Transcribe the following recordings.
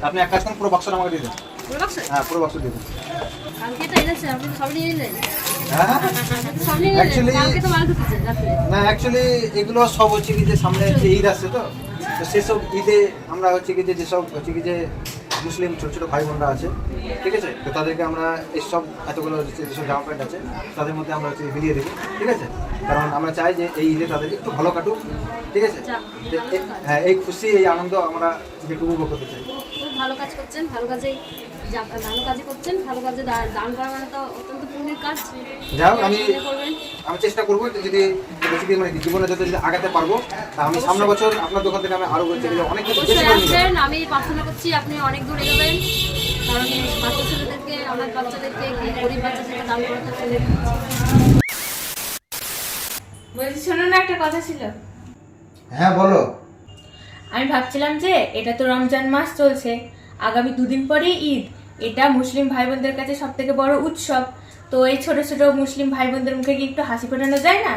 আপনি এক কাজ করুন, পুরো বাক্সটা আমাকে দিয়ে দেন। পুরো বাক্স? হ্যাঁ, পুরো বাক্স দিয়ে দেন। কালকে তো এনেছে, আপনি তো সব নিয়ে নিলেন। হ্যাঁ সব নিয়ে নিলেন, Actually- কালকে তো মাল ঢুকেছে রাত্রে। না, অ্যাকচুয়ালি এগুলো সব হচ্ছে কি যে সামনে হচ্ছে ঈদ আসছে, তো তো সেসব ঈদে আমরা হচ্ছে কি যে যেসব হচ্ছে কি যে মুসলিম ছোটো ছোটো ভাই বোনরা আছে, ঠিক আছে, তো তাদেরকে আমরা এইসব এতগুলো যেসব জামা প্যান্ট আছে তাদের মধ্যে আমরা হচ্ছে বিলিয়ে দেবো, ঠিক আছে, কারণ আমরা চাই যে এই ঈদে তাদের একটু ভালো কাটুক, ঠিক আছে। হ্যাঁ, এই খুশি এই আনন্দ আমরা একটু উপভোগ করতে চাই। খুব ভালো কাজ করছেন, ভালো কাজে ভালো কাজে করছেন, ভালো কাজে দান করা মানে তো অত্যন্ত পুণ্যের কাজ। যাই হোক, আমি করবেন। চেষ্টা করবো যদি মানে জীবনে যদি আগাতে পারবো, তা আমি সামনে বছর আপনার দোকান থেকে আমি আরো বলছি অনেক কিছু বেশি অবশ্যই করে নিবো। আসবেন, আমি প্রার্থনা করছি আপনি অনেক দূর এগোবেন, কারণ বাচ্চা ছেলেদেরকে, অনাথ বাচ্চাদেরকে, গরিব বাচ্চাদেরকে দান করাতে চলে বলছি, শোনো না, একটা কথা ছিল। হ্যাঁ বলো। আমি ভাবছিলাম যে এটা তো রমজান মাস চলছে, আগামী দুদিন পরেই ঈদ। এটা মুসলিম ভাই বোনদের কাছে সব থেকে বড় উৎসব। তো এই ছোট ছোট মুসলিম ভাই বোনদের মুখে কি একটু হাসি ফোটানো যায় না?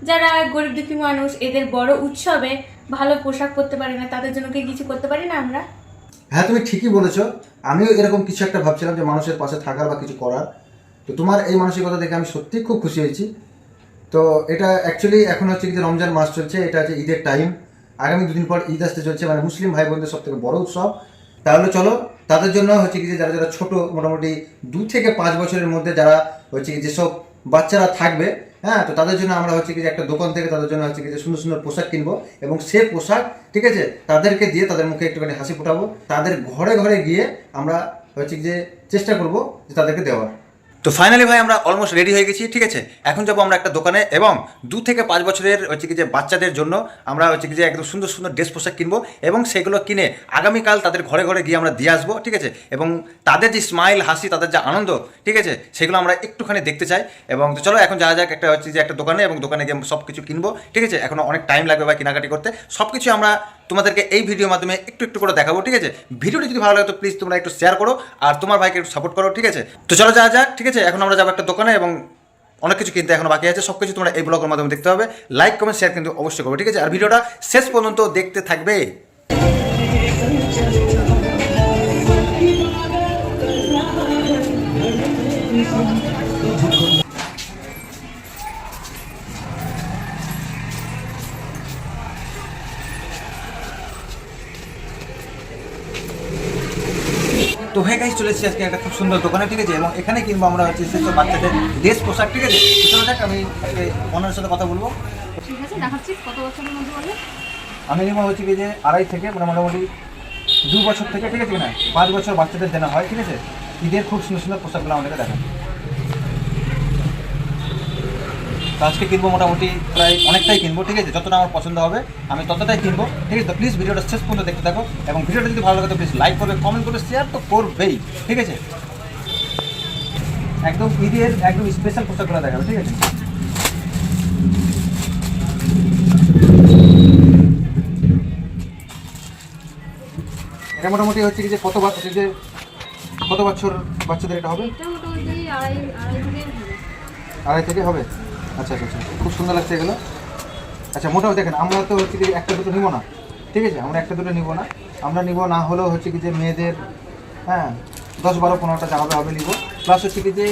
যারা গরিব দুঃখী মানুষ, এদের বড় উৎসবে ভালো পোশাক পরতে পারে না, তাদের জন্য কি কিছু করতে পারি না আমরা? হ্যাঁ, তুমি ঠিকই বলেছো। আমিও এরকম কিছু একটা ভাবছিলাম যে মানুষের পাশে থাকার বা কিছু করার। তো তোমার এই মানসিকতা দেখে আমি সত্যিই খুব খুশি হয়েছি। তো এটা অ্যাকচুয়ালি এখন হচ্ছে কি যে রমজান মাস চলছে, এটা হচ্ছে ঈদের টাইম। আগামী দুদিন পর ঈদ আসতে চলছে, মানে মুসলিম ভাই বোনদের সব থেকে বড় উৎসব। তাহলে চলো, তাদের জন্য হচ্ছে কি যে যারা যারা ছোট, মোটামুটি 2 থেকে 5 বছরের মধ্যে যারা হচ্ছে কি যেসব বাচ্চারা থাকবে, হ্যাঁ, তো তাদের জন্য আমরা হচ্ছে কি যে একটা দোকান থেকে তাদের জন্য হচ্ছে কি যে সুন্দর সুন্দর পোশাক কিনবো, এবং সে পোশাক, ঠিক আছে, তাদেরকে দিয়ে তাদের মুখে একটুখানি হাসি ফোটাবো। তাদের ঘরে ঘরে গিয়ে আমরা হচ্ছে কি যে চেষ্টা করবো যে তাদেরকে দেওয়ার। তো ফাইনালি ভাই আমরা অলমোস্ট রেডি হয়ে গেছি, ঠিক আছে। এখন যাবো আমরা একটা দোকানে, এবং 2 থেকে 5 বছরের হচ্ছে কি যে বাচ্চাদের জন্য আমরা হচ্ছে কি যে একদম সুন্দর সুন্দর ড্রেস পোশাক কিনবো, এবং সেগুলো কিনে আগামীকাল তাদের ঘরে ঘরে গিয়ে আমরা দিয়ে আসবো, ঠিক আছে। এবং তাদের যে স্মাইল, হাসি, তাদের যে আনন্দ, ঠিক আছে, সেগুলো আমরা একটুখানি দেখতে চাই। এবং তো চলো এখন যাওয়া যাক একটা হচ্ছে যে একটা দোকানে, এবং দোকানে গিয়ে সব কিছু কিনবো, ঠিক আছে। এখনো অনেক টাইম লাগবে ভাই কেনাকাটি করতে। সব কিছু আমরা তোমাদেরকে এই ভিডিওর মাধ্যমে একটু একটু করে দেখাবো, ঠিক আছে। ভিডিওটি যদি ভালো লাগে তো প্লিজ তোমরা একটু শেয়ার করো, আর তোমার ভাইকে একটু সাপোর্ট করো, ঠিক আছে। তো চলো যাওয়া যাক, ঠিক আছে। এখন আমরা যাবো একটা দোকানে, এবং অনেক কিছু কিনতে এখনো বাকি আছে। সব কিছু তোমরা এই ব্লগের মাধ্যমে দেখতে হবে। লাইক, কমেন্ট, শেয়ার কিন্তু অবশ্যই করবে, ঠিক আছে। আর ভিডিওটা শেষ পর্যন্ত দেখতে থাকবে। তো হয়ে গাইস, চলে এসেছি আজকে একটা খুব সুন্দর দোকানে, ঠিক আছে। এবং এখানে কিনবো আমরা হচ্ছে সেসব বাচ্চাদের ড্রেস পোশাক, ঠিক আছে। তো চলো যাক, আমি ওনার সাথে কথা বলবো। ঠিক আছে, দেখাচ্ছি কত বছরের মধ্যে বলবে। আমি নিব হচ্ছে কি যে 2.5 থেকে মোটামুটি 2 বছর থেকে, ঠিক আছে না, 5 বছর বাচ্চাদের দেওয়া হয়, ঠিক আছে। ঈদের খুব সুন্দর সুন্দর পোশাকগুলো আমাদেরকে দেখান। তো আজকে কিনবো মোটামুটি প্রায় অনেকটাই কিনবো, ঠিক আছে। যতটা আমার পছন্দ হবে আমি ততটাই কিনবো, ঠিক আছে। তো প্লিজ ভিডিওটা শেষ পর্যন্ত দেখতে থাকো, এবং ভিডিওটা যদি ভালো লাগে তো প্লিজ লাইক করবে, কমেন্ট করবে, শেয়ার তো করবেই, ঠিক আছে। একদম ঈদের একদম স্পেশাল পোশাকগুলো দেখাবে, ঠিক আছে। এটা মোটামুটি হচ্ছে কি যে কত বছর বাচ্চাদের এটা হবে? এটা মোটামুটি আড়াই থেকে হবে। 2.5 থেকে হবে। আচ্ছা আচ্ছা আচ্ছা, খুব সুন্দর লাগছে এগুলো। আচ্ছা, মোটামুটি দেখেন, আমরা তো হচ্ছে কি একটা দুটো নিব না, ঠিক আছে। আমরা একটা দুটো নিব না, আমরা নিব না হলেও হচ্ছে কি যে মেয়েদের, হ্যাঁ, 10, 12, 15টা জামা হবে নিব। প্লাস হচ্ছে কি যে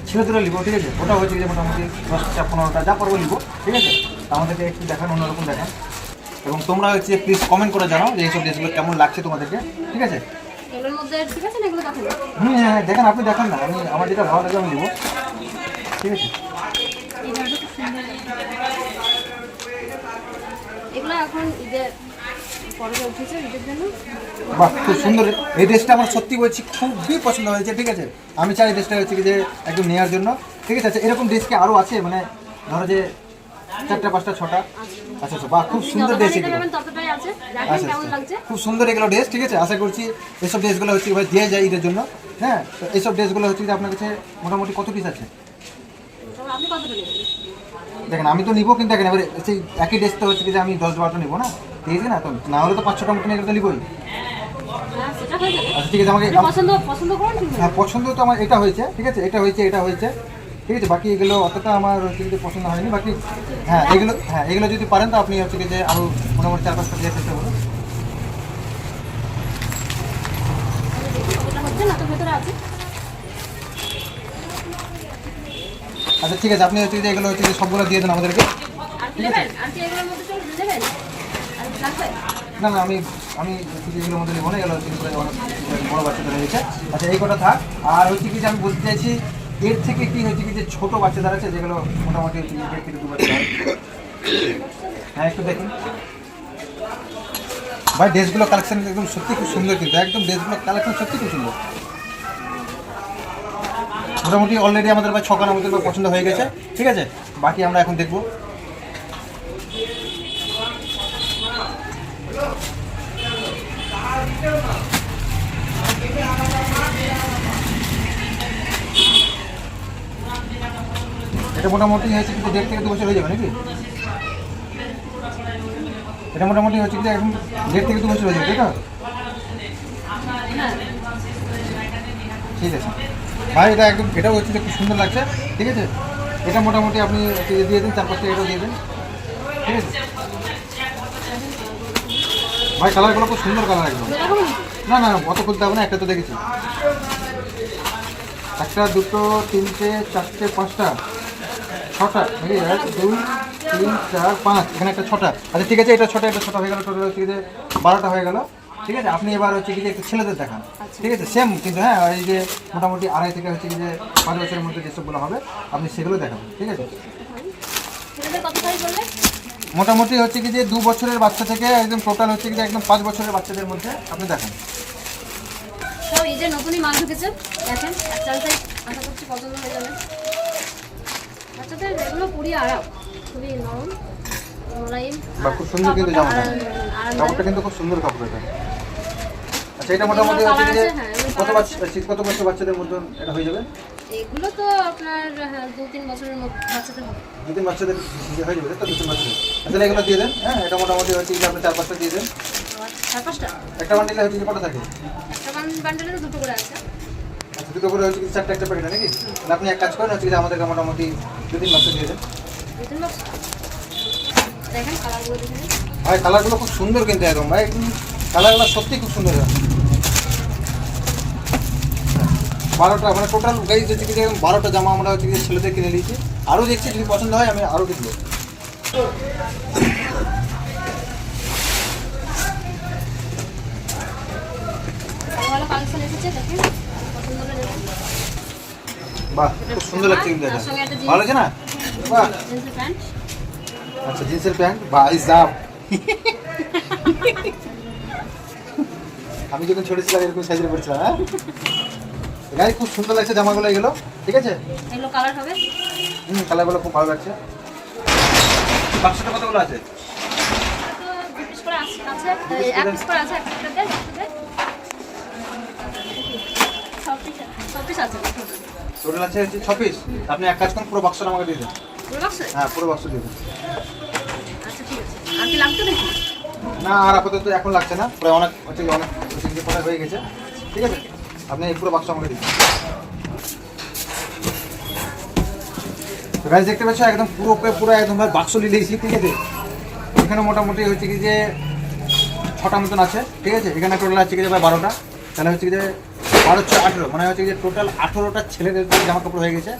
ছেলেদেরও নিব, ঠিক আছে। ওটা হচ্ছে কি যে মোটামুটি 10টা 15টা যা পারবো নিব, ঠিক আছে। আমাদেরকে একটু দেখান, অন্যরকম দেখান, এবং তোমরা হচ্ছে প্লিজ কমেন্ট করে জানাও যে এইসব ড্রেসগুলো কেমন লাগছে তোমাদেরকে, ঠিক আছে। এগুলোর মধ্যে ঠিক আছে না, এগুলো দেখাবো। হ্যাঁ, দেখেন, আপনি দেখান না, আমি আমার যেটা ভালো লাগে আমি নিব, ঠিক আছে। এই ধরনের খুব সুন্দর। এগুলো এখন ঈদের পরে উঠেছে, ঈদের জন্য। বাহ, খুব সুন্দর। এই ড্রেসটা আমার সত্যি বলছি খুবই পছন্দ হয়েছে, ঠিক আছে। আমি চাই এই ড্রেসটা হচ্ছে কি যে একদম নেওয়ার জন্য, ঠিক আছে। আচ্ছা, এরকম ড্রেস কি আরও আছে, মানে ধরো যে 4টা 5টা 6টা? আচ্ছা আচ্ছা, বাহ, খুব সুন্দর ড্রেস এগুলো। ততটাই আছে, দেখেন আচ্ছা কেমন আচ্ছা, লাগছে। খুব সুন্দর এগুলো ড্রেস, ঠিক আছে। আশা করছি এসব ড্রেসগুলো হচ্ছে ভাই দিয়ে যায় ঈদের জন্য, হ্যাঁ। তো এইসব ড্রেসগুলো হচ্ছে যে আপনার কাছে মোটামুটি কত পিস আছে? আপনি কতটা নেবেন? দেখেন, আমি তো নিবো, কিন্তু দেখেন এবারে সেই একই ড্রেস তো হচ্ছে কি যে আমি 10-12টা নিবো না, ঠিক আছে না। তো না হলে তো 5-6টা মতো এগুলো তো নিবই। হ্যাঁ, সেটা হয়ে যাবে। আচ্ছা, ঠিক আছে, আমাকে আপনি পছন্দ করুন, ঠিক আছে। হ্যাঁ, পছন্দ তো আমার এটা হয়েছে, ঠিক আছে। এটা হয়েছে, ঠিক আছে। বাকি এগুলো অতটা আমার হচ্ছে কি যে পছন্দ হয়নি। বাকি এগুলো যদি পারেন তো আপনি হচ্ছে কি যে আরও মোটামুটি 4-5টা দিয়ে চেষ্টা করুন। আছে। আচ্ছা ঠিক আছে, আপনি হচ্ছে যে এগুলো হচ্ছে যে সবগুলো দিয়ে দেন আমাদেরকে। আর কি নেবেন? আর কি এগুলোর মধ্যে চলে নেবেন? আর কি লাগবে? না না, আমি আমি হচ্ছে যে এগুলোর মধ্যে নেবো না, এগুলো হচ্ছে যে অনেক বড় বাচ্চাদের রয়েছে। আচ্ছা এই কটা থাক। আর হচ্ছে কি যে আমি বলতে চাইছি এর থেকে কি হচ্ছে কি যে ছোটো বাচ্চাদের আছে যেগুলো মোটামুটি হচ্ছে 1.5 থেকে 2 বছর। হ্যাঁ একটু দেখুন ভাই, ড্রেসগুলো কালেকশন একদম সত্যি খুব সুন্দর, কিন্তু একদম ড্রেসগুলো কালেকশন সত্যি খুব সুন্দর। মোটামুটি অলরেডি আমাদের ভাই 6খানা আমাদের পছন্দ হয়ে গেছে, ঠিক আছে। বাকি আমরা এখন দেখবো। এটা মোটামুটি হচ্ছে কিন্তু 1.5 থেকে 2 বছর হয়ে যাবে নাকি? এটা মোটামুটি হচ্ছে কি এখন 1.5 থেকে 2 বছর হয়ে যাবে, তাই তো? হ্যাঁ। ঠিক আছে ভাই, এটা একদম এটাও হচ্ছে যে খুব সুন্দর লাগছে, ঠিক আছে। এটা মোটামুটি আপনি দিয়ে দিন, 4-5টা এটাও দিয়ে দিন, ঠিক আছে ভাই। কালারগুলো খুব সুন্দর কালার একদম। এরকম না না, অত খুলতে হবে না, একটা তো দেখেছি। 1টা 2টো 3টে 4টে 5টা 6টা নাকি? 1 2 3 4 5, এখানে একটা 6টা। আচ্ছা ঠিক আছে, এটা 6টা হয়ে গেল, টোটাল হচ্ছে কি যে 12টা হয়ে গেল, ঠিক আছে। আপনি এবার হচ্ছে কি যে একটু ছেলেদের দেখান, ঠিক আছে। সেম কিন্তু হ্যাঁ, এই যে মোটামুটি 2.5 থেকে হচ্ছে কি যে 5 বছরের মধ্যে যেসবগুলো হবে আপনি সেগুলো দেখাবেন, ঠিক আছে। ছেলেদের কত সাইজ বললে? মোটামুটি হচ্ছে কি যে 2 বছরের বাচ্চা থেকে একদম টোটাল হচ্ছে কি যে একদম 5 বছরের বাচ্চাদের মধ্যে আপনি দেখান। তো এই যে নতুনই মাল ঢুকেছে, দেখেন একটা সাইজ আশা করছি পছন্দ হয়ে যাবে। বাচ্চাদের এগুলো পুরি আরাম, খুবই নরম মোলায়েম। বা খুব সুন্দর কিন্তু জামাটা, আরামদায়ক। কাপড়টা কিন্তু খুব সুন্দর কাপড় এটা। আচ্ছা এটা মোটামুটি হচ্ছে কি যে কত বছর বাচ্চাদের মধ্যে এটা হয়ে যাবে? এগুলো তো আপনার 2-3 বছরের মধ্যে বাচ্চাদের হবে। 2-3 বাচ্চাদের হয়ে যাবে, তাই তো? 2-3 বাচ্চাদের। আসলে এগুলো দিয়ে দেন, হ্যাঁ। এটা মোটামুটি হচ্ছে কি যে আপনি 4-5টা দিয়ে দেন। 4-5টা একটা বান্ডিলে হচ্ছে কি কটা থাকে? একটা বান্ডেলের দুটো করে আছে। আচ্ছা দুটো করে হচ্ছে কি 4টা একটা প্যাকেট নাকি? তাহলে আপনি এক কাজ করেন, হচ্ছে কি যে আমাদেরকে মোটামুটি 2-3 বাচ্চা দিয়ে দেন। 2-3 বক্স দেখেন কালারগুলো দেখেন। ভাই কালারগুলো খুব সুন্দর কিন্তু একদম ভাই, কালারগুলো সত্যি খুব সুন্দর। 12টা মানে টোটাল গাইজ হচ্ছে কি যে 12টা জামা আমরা হচ্ছে কি ছেলেদের কিনে নিয়েছি। আরও দেখছি, যদি পছন্দ হয় আমি আরও দেখবো। ভালো ভালো কালেকশন এসেছে, দেখেন পছন্দ হলে নেবেন। বাহ খুব সুন্দর লাগছে কিন্তু এটা, তার সঙ্গে একটা জিন্স- ভালো লাগছে না? বাহ জিন্সের প্যান্ট। আচ্ছা জিন্সের প্যান্ট, ভাই সাব আমি যখন ছোট ছিলাম এরকম সাইজের পড়ছিলাম, হ্যাঁ। গাই খুব সুন্দর লাগছে জামাগুলো এগুলো, ঠিক আছে। এগুলো কালার হবে। কালারগুলো খুব ভালো লাগছে। বাক্সটা কতগুলো আছে? তো 2 পিস করে আছে, 1 পিস করে আছে একটা দেন একসাথে। 6 পিস আছে। টোটাল আছে হচ্ছে 6 পিস। আপনি এক কাজ করুন, পুরো বাক্সটা আমাকে দিয়ে দেন। পুরো বাক্সে? হ্যাঁ পুরো বাক্স দিয়ে দেন। আচ্ছা ঠিক আছে। আর কি লাগতো নাকি? না আর আপাতত এখন লাগছে না, প্রায় অনেক হচ্ছে যে প্রোডাক্ট হয়ে গেছে, ঠিক আছে। আপনি এই পুরো বাক্স আমাকে দিন। তো গাইজ দেখতে পাচ্ছ একদম পুরো একদম ভাই বাক্স নিয়ে নিয়েছি, ঠিক আছে। এখানে মোটামুটি হচ্ছে কি যে 6টা মতন আছে, ঠিক আছে। এখানে টোটাল আছে কি যে ভাই 12টা, তাহলে হচ্ছে কি যে 12 × 18 মানে হচ্ছে কি যে টোটাল 18টা ছেলেদের জামা কাপড় হয়ে গেছে।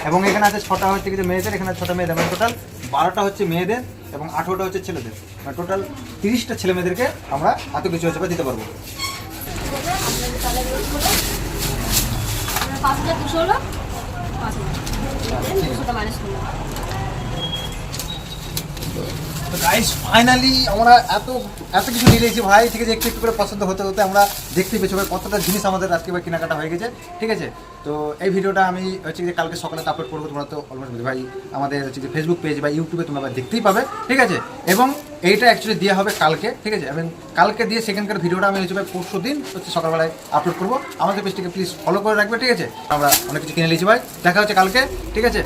এবং এখানে আছে 6টা হচ্ছে কি যে মেয়েদের, এখানে 6টা মেয়েদের, মানে টোটাল 12টা হচ্ছে মেয়েদের এবং 18টা হচ্ছে ছেলেদের, মানে টোটাল 30টা ছেলে মেয়েদেরকে আমরা এত কিছু হিসেবে দিতে পারবো। আপনাদের কালার ইউজ করলে 5200 হলো 5000 200টা মাইনাস করলাম। তো গাইস ফাইনালি আমরা এত কিছু নিয়ে নিয়েছি ভাই, ঠিক আছে। একটু একটু করে পছন্দ হতে হতে আমরা দেখতে পেয়েছি ভাই কতটা জিনিস আমাদের আজকে ভাই কেনাকাটা হয়ে গেছে, ঠিক আছে। তো এই ভিডিওটা আমি হচ্ছে যে কালকে সকালে আপলোড করবো, তোমরা তো অলমোস্ট ভাই আমাদের হচ্ছে যে ফেসবুক পেজ বা ইউটিউবে তোমরা দেখতেই পাবে, ঠিক আছে। এবং এইটা অ্যাকচুয়ালি দেওয়া হবে কালকে, ঠিক আছে। এবং কালকে দিয়ে সেকেন্ডকার ভিডিওটা আমি হচ্ছে ভাই পরশু দিন হচ্ছে সকালবেলায় আপলোড করবো। আমাদের পেজটিকে প্লিজ ফলো করে রাখবে, ঠিক আছে। আমরা অনেক কিছু কিনে নিয়েছি ভাই, দেখা হচ্ছে কালকে, ঠিক আছে।